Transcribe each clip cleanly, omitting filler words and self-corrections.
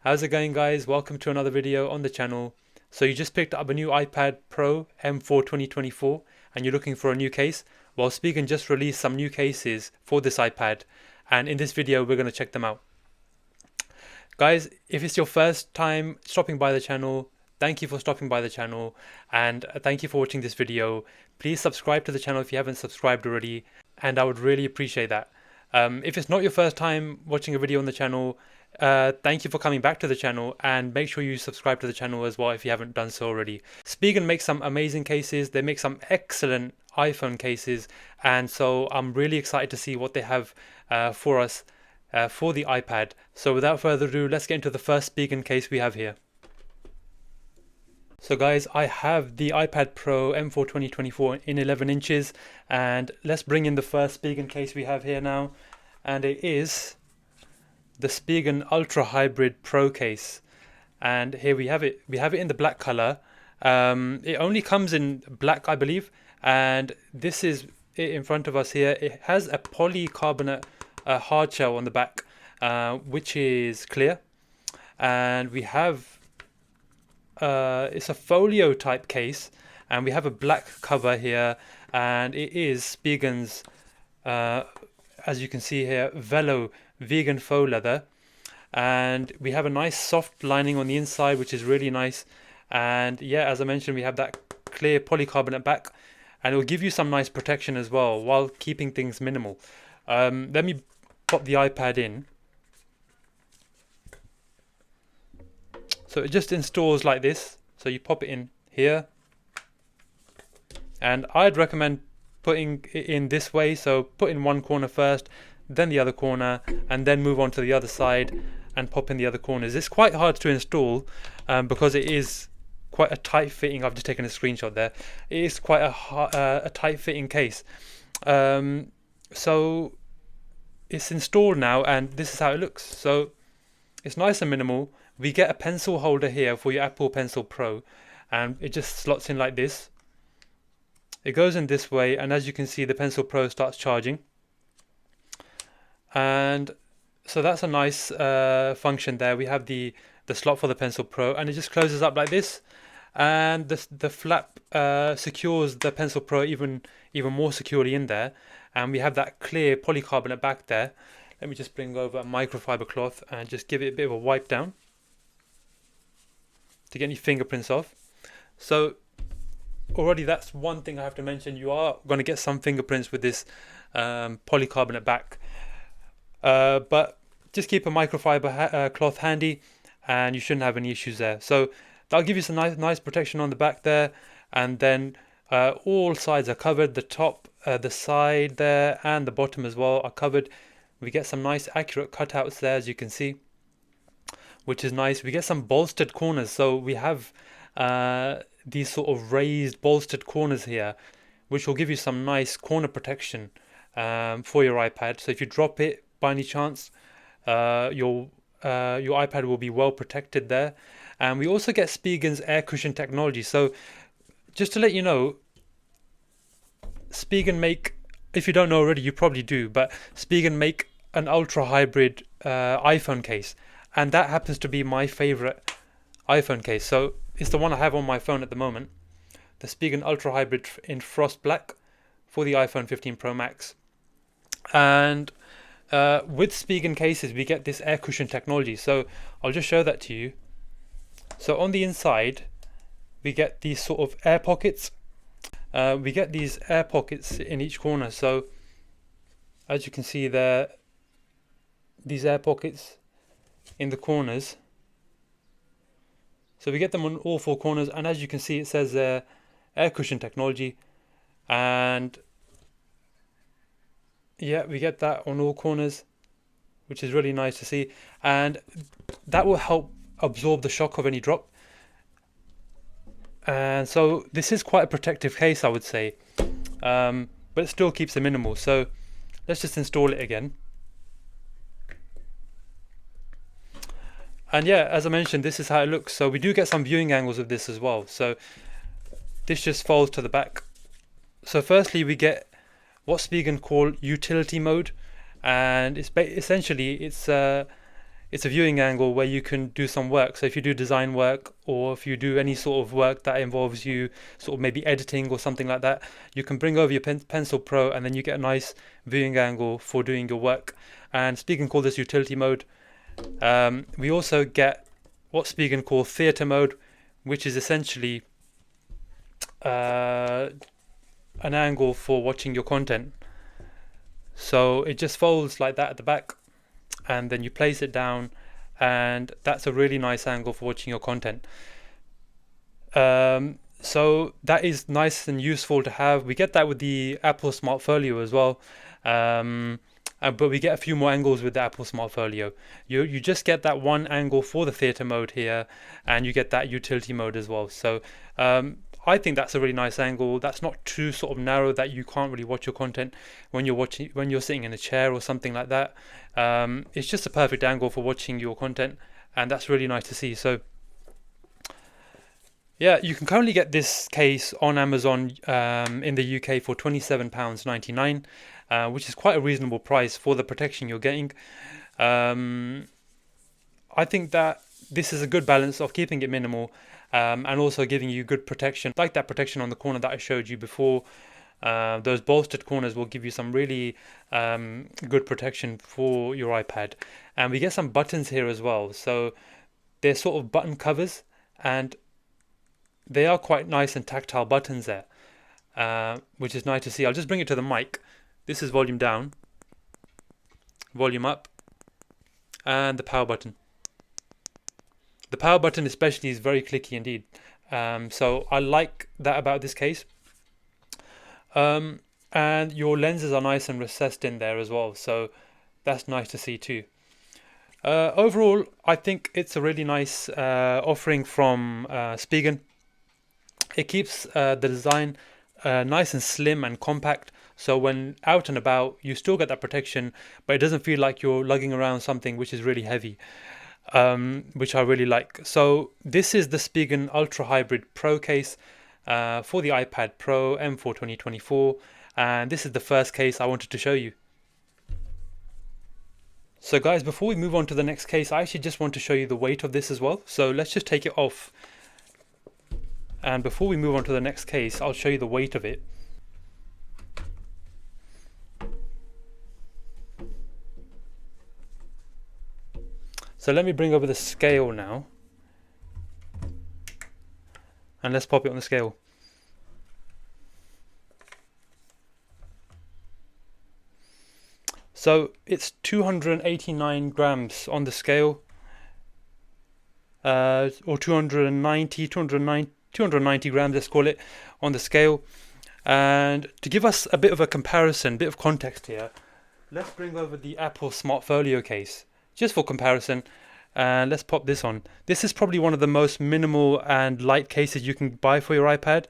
How's it going, guys? Welcome to another video on the channel. So you just picked up a new iPad Pro M4 2024 and you're looking for a new case? Well, Spigen just released some new cases for this iPad, and in this video we're going to check them out. Guys, if it's your first time stopping by the channel, thank you for stopping by the channel, and thank you for watching this video. Please subscribe to the channel if you haven't subscribed already, and I would really appreciate that. If it's not your first time watching a video on the channel, thank you for coming back to the channel, and make sure you subscribe to the channel as well if you haven't done so already. Spigen makes some amazing cases. They make some excellent iPhone cases, and so I'm really excited to see what they have for us for the iPad. So without further ado, let's get into the first Spigen case we have here. So guys, I have the iPad Pro M4 2024 in 11 inches, and let's bring in the first Spigen case we have here now, and it is the Spigen Ultra Hybrid Pro case. And here we have it in the black color. It only comes in black, I believe, and this is it in front of us here. It has a polycarbonate hard shell on the back, which is clear, and we have it's a folio type case, and we have a black cover here, and it is Spigen's as you can see here, Velo vegan faux leather, and we have a nice soft lining on the inside, which is really nice. And yeah, as I mentioned, we have that clear polycarbonate back, and it will give you some nice protection as well while keeping things minimal. Let me pop the iPad in. So it just installs like this. So you pop it in here, and I'd recommend putting it in this way. So put in one corner first, then the other corner, and then move on to the other side and pop in the other corners. It's quite hard to install because it is quite a tight fitting. I've just taken a screenshot there. It is quite a tight fitting case. So it's installed now, and this is how it looks. So it's nice and minimal. We get a pencil holder here for your Apple Pencil Pro, and it just slots in like this. It goes in this way, and as you can see, the Pencil Pro starts charging. And so that's a nice function there. We have the slot for the Pencil Pro, and it just closes up like this, and the flap secures the Pencil Pro even more securely in there. And we have that clear polycarbonate back there. Let me just bring over a microfiber cloth and just give it a bit of a wipe down to get any fingerprints off. So already that's one thing I have to mention. You are going to get some fingerprints with this polycarbonate back, but just keep a microfiber cloth handy, and you shouldn't have any issues there. So that'll give you some nice protection on the back there, and then all sides are covered. The top, the side there, and the bottom as well are covered. We get some nice accurate cutouts there, as you can see, which is nice. We get some bolstered corners, so we have these sort of raised bolstered corners here, which will give you some nice corner protection for your iPad. So if you drop it by any chance, your iPad will be well protected there. And we also get Spigen's air cushion technology. So just to let you know, Spigen make, if you don't know already, you probably do, but Spigen make an ultra hybrid iPhone case, and that happens to be my favorite iPhone case. So it's the one I have on my phone at the moment, the Spigen Ultra Hybrid in Frost Black for the iPhone 15 Pro Max. And with Spigen cases, we get this air cushion technology. So I'll just show that to you. So on the inside, we get these sort of air pockets. We get these air pockets in each corner. So as you can see there, these air pockets in the corners. So we get them on all four corners, and as you can see, it says air cushion technology, and yeah, we get that on all corners, which is really nice to see, and that will help absorb the shock of any drop. And so this is quite a protective case, I would say, but it still keeps it minimal. So let's just install it again. And yeah, as I mentioned, this is how it looks. So we do get some viewing angles of this as well. So this just folds to the back. So firstly, we get what Spigen call utility mode, and it's essentially it's a viewing angle where you can do some work. So if you do design work, or if you do any sort of work that involves you sort of maybe editing or something like that, you can bring over your Pencil Pro and then you get a nice viewing angle for doing your work. And Spigen call this utility mode. We also get what Spigen call theatre mode, which is essentially an angle for watching your content. So it just folds like that at the back, and then you place it down, and that's a really nice angle for watching your content. So that is nice and useful to have. We get that with the Apple Smart Folio as well, but we get a few more angles with the Apple Smart Folio. You just get that one angle for the theatre mode here, and you get that utility mode as well. So I think that's a really nice angle. That's not too sort of narrow that you can't really watch your content when you're sitting in a chair or something like that. It's just a perfect angle for watching your content, and that's really nice to see. So yeah, you can currently get this case on Amazon in the UK for £27.99, which is quite a reasonable price for the protection you're getting. I think that this is a good balance of keeping it minimal and also giving you good protection, like that protection on the corner that I showed you before. Those bolstered corners will give you some really good protection for your iPad. And we get some buttons here as well. So they're sort of button covers, and they are quite nice and tactile buttons there, which is nice to see. I'll just bring it to the mic. This is volume down, volume up, and the power button. The power button especially is very clicky indeed. So I like that about this case. And your lenses are nice and recessed in there as well. So that's nice to see too. Overall, I think it's a really nice offering from Spigen. It keeps the design nice and slim and compact. So when out and about, you still get that protection, but it doesn't feel like you're lugging around something which is really heavy. Which I really like. So this is the Spigen Ultra Hybrid Pro case for the iPad Pro M4 2024, and this is the first case I wanted to show you. So guys, before we move on to the next case, I actually just want to show you the weight of this as well. So let's just take it off, and before we move on to the next case, I'll show you the weight of it. So let me bring over the scale now, and let's pop it on the scale. So it's 289 grams on the scale, or 290 grams, let's call it, on the scale. And to give us a bit of a comparison, bit of context here, let's bring over the Apple Smart Folio case, just for comparison. Let's pop this on. This is probably one of the most minimal and light cases you can buy for your iPad,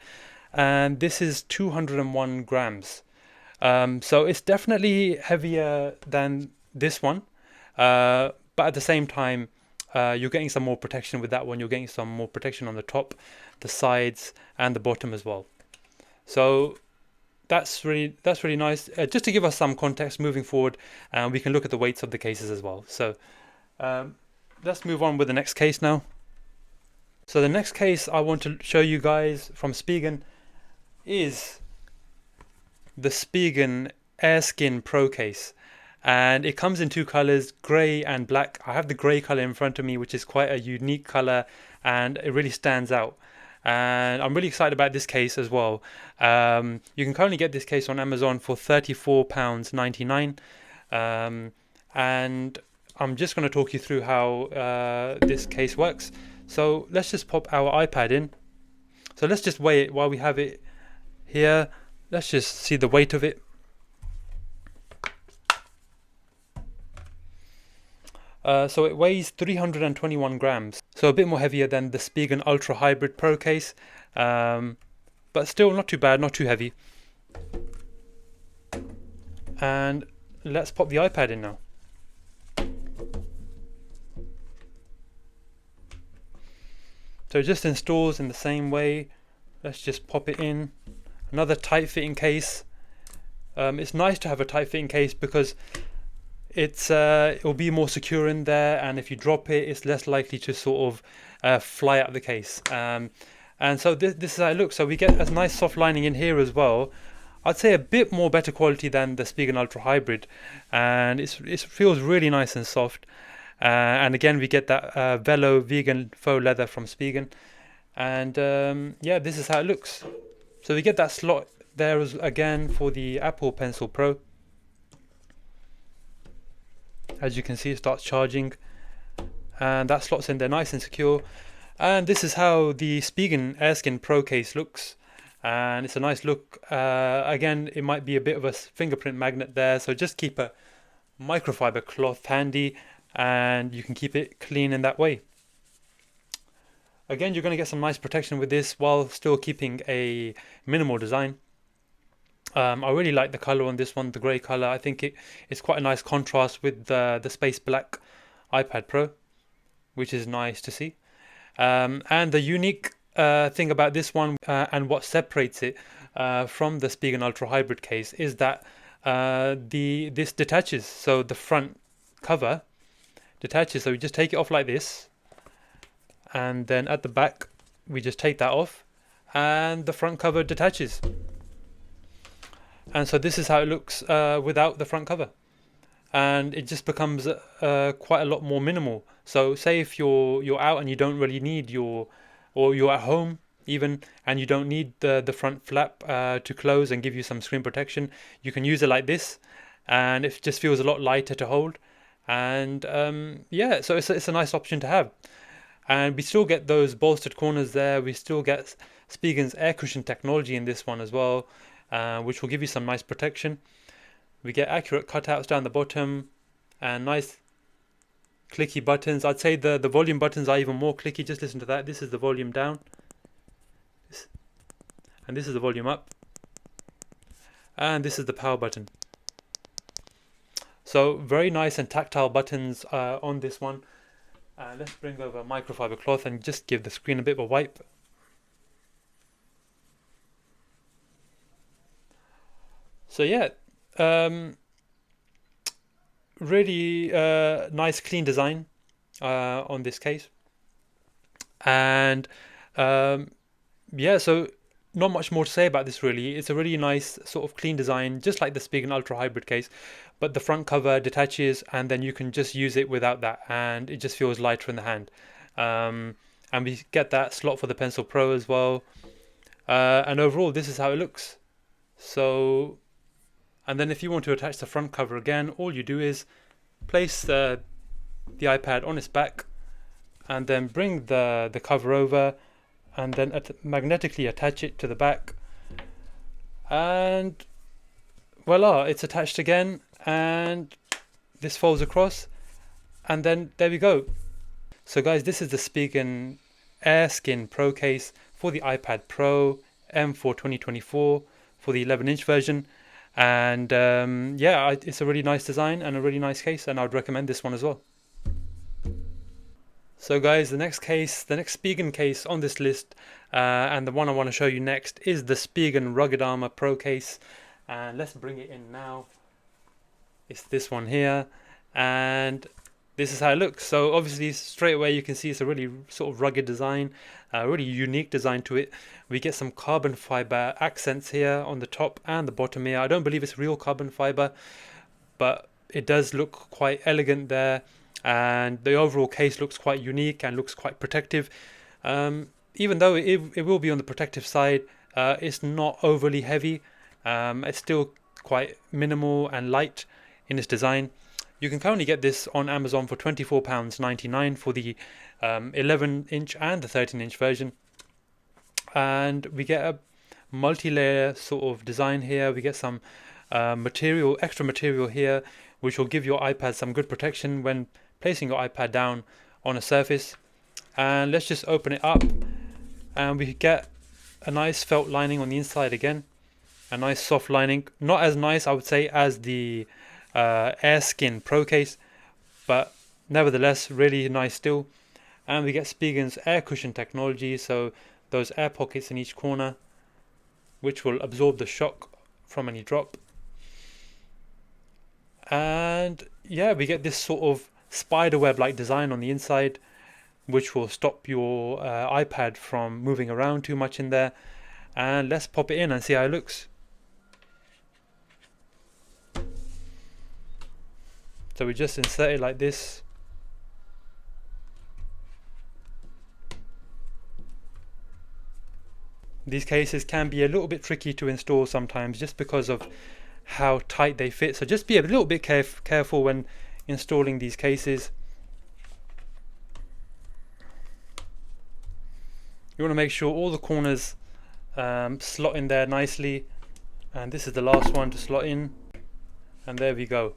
and this is 201 grams. So it's definitely heavier than this one, but at the same time, you're getting some more protection with that one. You're getting some more protection on the top, the sides, and the bottom as well. So that's really nice. Just to give us some context moving forward, we can look at the weights of the cases as well. So let's move on with the next case now. So the next case I want to show you guys from Spigen is the Spigen AirSkin Pro case, and it comes in two colors, grey and black. I have the grey color in front of me, which is quite a unique color, and it really stands out. And I'm really excited about this case as well. You can currently get this case on Amazon for £34.99, and I'm just going to talk you through how this case works. So let's just pop our iPad in. So let's just weigh it while we have it here. Let's just see the weight of it. So it weighs 321 grams. So a bit more heavier than the Spigen Ultra Hybrid Pro case. But still not too bad, not too heavy. And let's pop the iPad in now. So it just installs in the same way. Let's just pop it in. Another tight fitting case. It's nice to have a tight fitting case because it will be more secure in there, and if you drop it, it's less likely to sort of fly out of the case. And so this is how it looks. So we get a nice soft lining in here as well. I'd say a bit more better quality than the Spigen Ultra Hybrid, and it feels really nice and soft. And again, we get that Velo vegan faux leather from Spigen, and yeah, this is how it looks. So we get that slot there again for the Apple Pencil Pro. As you can see, it starts charging, and that slots in there nice and secure. And this is how the Spigen AirSkin Pro case looks, and it's a nice look. Again, it might be a bit of a fingerprint magnet there, so just keep a microfiber cloth handy and you can keep it clean in that way. Again, you're going to get some nice protection with this while still keeping a minimal design. I really like the color on this one, the grey color. I think it's quite a nice contrast with the space black iPad Pro, which is nice to see. And the unique thing about this one and what separates it from the Spigen Ultra Hybrid case is that this detaches. So the front cover detaches. So we just take it off like this, and then at the back we just take that off, and the front cover detaches. And so this is how it looks without the front cover, and it just becomes quite a lot more minimal. So say if you're out and you don't really need or you're at home even, and you don't need the front flap to close and give you some screen protection, you can use it like this, and it just feels a lot lighter to hold. And yeah, so it's a nice option to have. And we still get those bolstered corners there. We still get Spigen's air cushion technology in this one as well, which will give you some nice protection. We get accurate cutouts down the bottom and nice clicky buttons. I'd say the volume buttons are even more clicky. Just listen to that. This is the volume down, and this is the volume up, and this is the power button. So very nice and tactile buttons on this one. Let's bring over a microfiber cloth and just give the screen a bit of a wipe. So yeah, really nice clean design on this case. And yeah, so not much more to say about this really. It's a really nice sort of clean design, just like the Spigen Ultra Hybrid case, but the front cover detaches and then you can just use it without that, and it just feels lighter in the hand. And we get that slot for the Pencil Pro as well. And overall, this is how it looks. So, and then if you want to attach the front cover again, all you do is place the iPad on its back and then bring the cover over, and then magnetically attach it to the back, and voila, it's attached again, and this folds across, and then there we go. So guys, this is the Spigen AirSkin Pro case for the iPad Pro M4 2024 for the 11-inch version. And yeah, it's a really nice design and a really nice case, and I would recommend this one as well. So guys, the next Spigen case on this list, and the one I want to show you next, is the Spigen Rugged Armor Pro case. And let's bring it in now. It's this one here, and this is how it looks. So obviously straight away you can see it's a really sort of rugged design, a really unique design to it. We get some carbon fiber accents here on the top and the bottom here. I don't believe it's real carbon fiber, but it does look quite elegant there. And the overall case looks quite unique and looks quite protective. Even though it will be on the protective side, it's not overly heavy. It's still quite minimal and light in its design. You can currently get this on Amazon for £24.99 for the 11-inch and the 13-inch version. And we get a multi-layer sort of design here. We get some extra material here, which will give your iPad some good protection when placing your iPad down on a surface. And let's just open it up, and we get a nice felt lining on the inside again, a nice soft lining. Not as nice, I would say, as the AirSkin Pro case, but nevertheless really nice still. And we get Spigen's air cushion technology, so those air pockets in each corner which will absorb the shock from any drop. And yeah, we get this sort of spider web like design on the inside, which will stop your iPad from moving around too much in there. And let's pop it in and see how it looks. So we just insert it like this. These cases can be a little bit tricky to install sometimes just because of how tight they fit. So just be a little bit careful when installing these cases. You want to make sure all the corners slot in there nicely. And this is the last one to slot in. And there we go.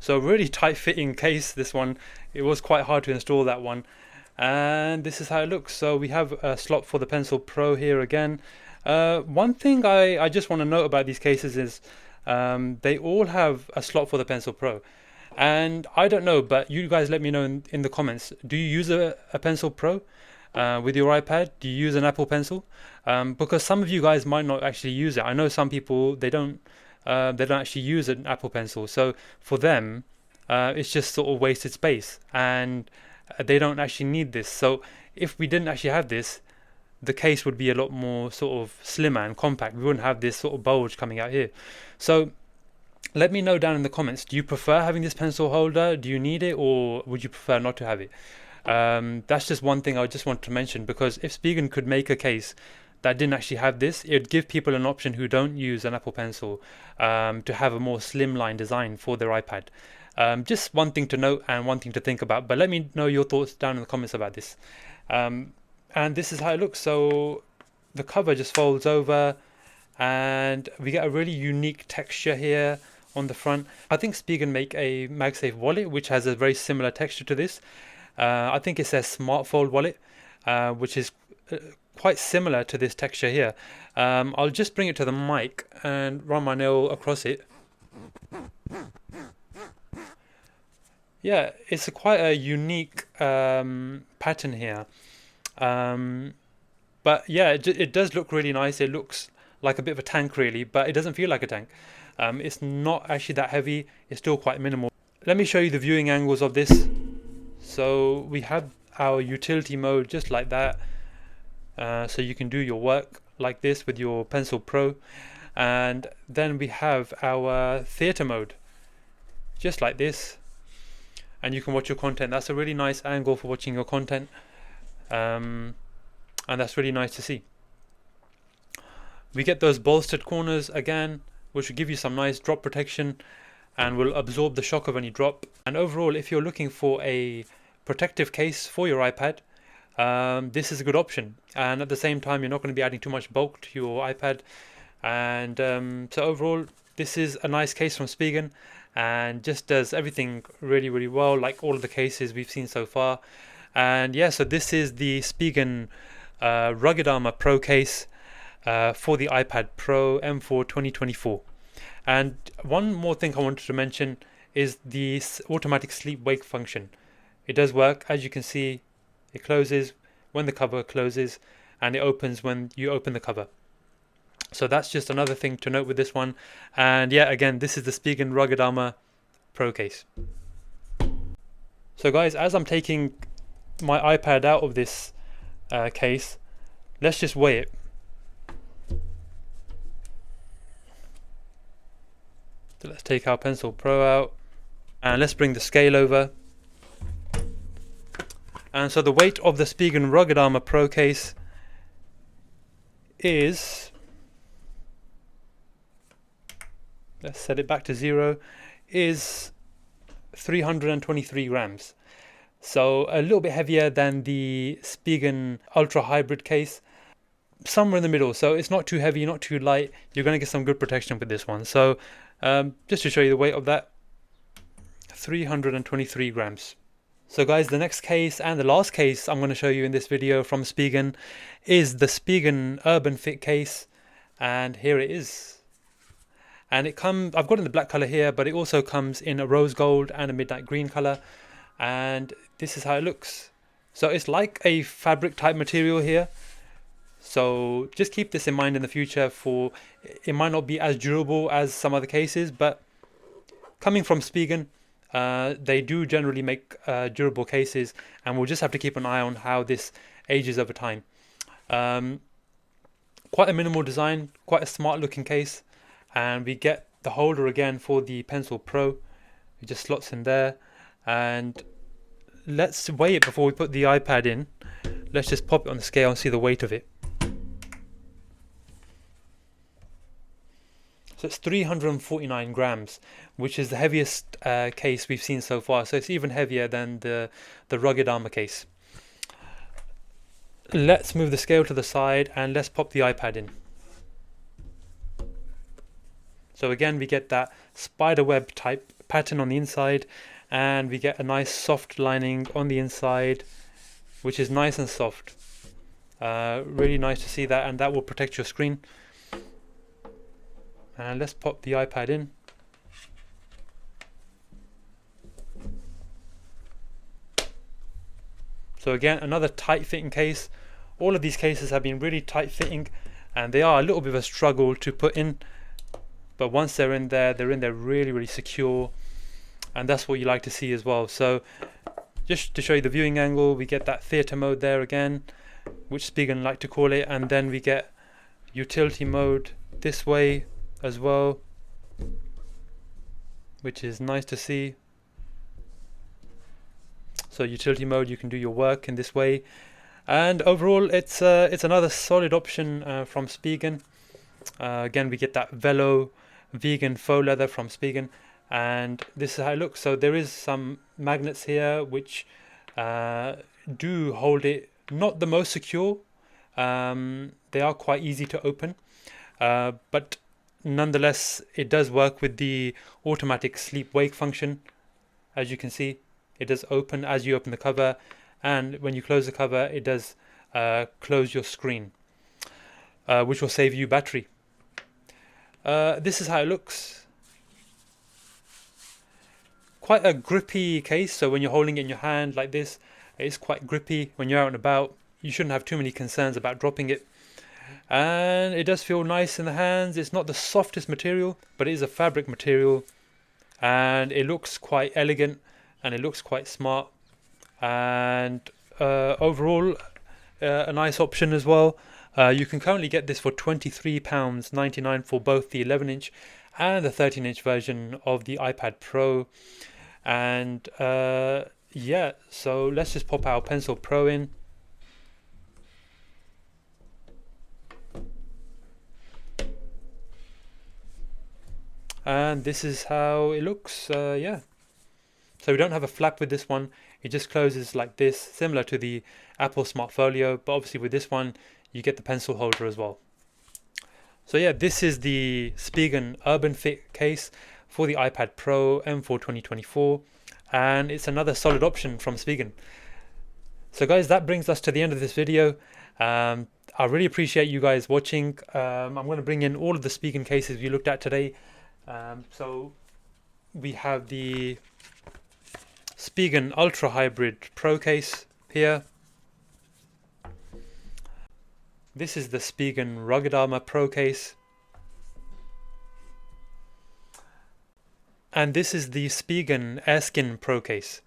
So really tight fitting case, this one. It was quite hard to install that one. And this is how it looks. So we have a slot for the Pencil Pro here again. One thing I just want to note about these cases is they all have a slot for the Pencil Pro. And I don't know, but you guys let me know in the comments. Do you use a Pencil Pro with your iPad? Do you use an Apple Pencil? Because some of you guys might not actually use it. I know some people, they don't actually use an Apple Pencil. So for them, it's just sort of wasted space. And they don't actually need this. So if we didn't actually have this, the case would be a lot more sort of slimmer and compact. We wouldn't have this sort of bulge coming out here. So let me know down in the comments, do you prefer having this pencil holder? Do you need it, or would you prefer not to have it? That's just one thing I just want to mention, because if Spigen could make a case that didn't actually have this, it would give people an option who don't use an Apple Pencil to have a more slimline design for their iPad. Just one thing to note and one thing to think about, but let me know your thoughts down in the comments about this. And this is how it looks. So the cover just folds over and we get a really unique texture here on the front. I think Spigen make a MagSafe wallet which has a very similar texture to this. I think it says Smart Fold wallet, which is quite similar to this texture here. I'll just bring it to the mic and run my nail across it. Yeah, it's quite a unique pattern here. But yeah, it does look really nice. It looks like a bit of a tank really, but it doesn't feel like a tank. It's not actually that heavy. It's still quite minimal. Let me show you the viewing angles of this. So we have our utility mode just like that. So you can do your work like this with your Pencil Pro. And then we have our theatre mode, just like this. And you can watch your content. That's a really nice angle for watching your content. And that's really nice to see. We get those bolstered corners again, which will give you some nice drop protection and will absorb the shock of any drop. And overall, if you're looking for a protective case for your iPad, this is a good option. And at the same time, you're not going to be adding too much bulk to your iPad. And so overall, this is a nice case from Spigen and just does everything really, really well, like all of the cases we've seen so far. And yeah, so this is the Spigen Rugged Armor Pro case for the iPad Pro M4 2024. And one more thing I wanted to mention is the automatic sleep wake function. It does work. As you can see, it closes when the cover closes and it opens when you open the cover. So that's just another thing to note with this one. And yeah, again, this is the Spigen Rugged Armor Pro case. So guys, as I'm taking my iPad out of this case, let's just weigh it. So let's take our Pencil Pro out and let's bring the scale over. And so the weight of the Spigen Rugged Armor Pro case is, let's set it back to 0, is 323 grams. So a little bit heavier than the Spigen Ultra Hybrid case, somewhere in the middle. So it's not too heavy, not too light. You're going to get some good protection with this one. So just to show you the weight of that, 323 grams. So guys, the next case and the last case I'm going to show you in this video from Spigen is the Spigen Urban Fit case. And here it is. And it comes, I've got it in the black color here, but it also comes in a rose gold and a midnight green color. And this is how it looks. So it's like a fabric type material here. So just keep this in mind in the future. For it might not be as durable as some other cases, but coming from Spigen, they do generally make durable cases, and we'll just have to keep an eye on how this ages over time. Quite a minimal design, quite a smart looking case, and we get the holder again for the Pencil Pro. It just slots in there, and let's weigh it before we put the iPad in. Let's just pop it on the scale and see the weight of it. So it's 349 grams, which is the heaviest case we've seen so far. So it's even heavier than the rugged armor case. Let's move the scale to the side and let's pop the iPad in. So again, we get that spider web type pattern on the inside, and we get a nice soft lining on the inside, which is nice and soft. Really nice to see that, and that will protect your screen. And let's pop the iPad in. So again, another tight fitting case. All of these cases have been really tight fitting, and they are a little bit of a struggle to put in, but once they're in there really, really secure, and that's what you like to see as well. So just to show you the viewing angle, we get that theatre mode there again, which Spigen like to call it, and then we get utility mode this way as well, which is nice to see. So utility mode, you can do your work in this way, and overall it's another solid option from Spigen. Again, we get that Velo vegan faux leather from Spigen, and this is how it looks. So there is some magnets here which do hold it, not the most secure. They are quite easy to open, but nonetheless it does work with the automatic sleep wake function. As you can see, it does open as you open the cover, and when you close the cover it does close your screen, which will save you battery. This is how it looks. Quite a grippy case, so when you're holding it in your hand like this, it's quite grippy. When you're out and about, you shouldn't have too many concerns about dropping it. And it does feel nice in the hands. It's not the softest material, but it is a fabric material, and it looks quite elegant and it looks quite smart, and overall a nice option as well. You can currently get this for £23.99 for both the 11-inch and the 13-inch version of the iPad Pro. And yeah, so let's just pop our Pencil Pro in. And this is how it looks. Yeah, so we don't have a flap with this one. It just closes like this, similar to the Apple Smart Folio, but obviously with this one you get the pencil holder as well. So yeah, this is the Spigen Urban Fit case for the iPad Pro M4 2024, and it's another solid option from Spigen. So guys, that brings us to the end of this video. I really appreciate you guys watching. I'm going to bring in all of the Spigen cases we looked at today. So we have the Spigen Ultra Hybrid Pro case here. This is the Spigen Rugged Armor Pro case. And this is the Spigen AirSkin Pro case.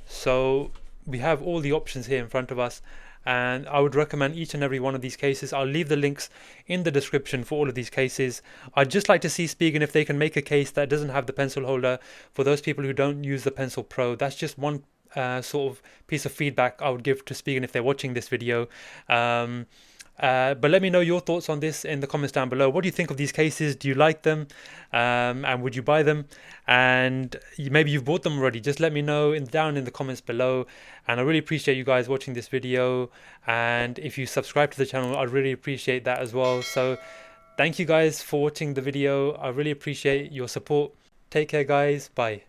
So we have all the options here in front of us, and I would recommend each and every one of these cases. I'll leave the links in the description for all of these cases. I'd just like to see Spigen if they can make a case that doesn't have the pencil holder for those people who don't use the Pencil Pro. That's just one sort of piece of feedback I would give to Spigen if they're watching this video. But let me know your thoughts on this in the comments down below. What do you think of these cases? Do you like them? And would you buy them? And maybe you've bought them already. Just let me know down in the comments below. And I really appreciate you guys watching this video. And if you subscribe to the channel, I'd really appreciate that as well. So thank you guys for watching the video. I really appreciate your support. Take care guys. Bye.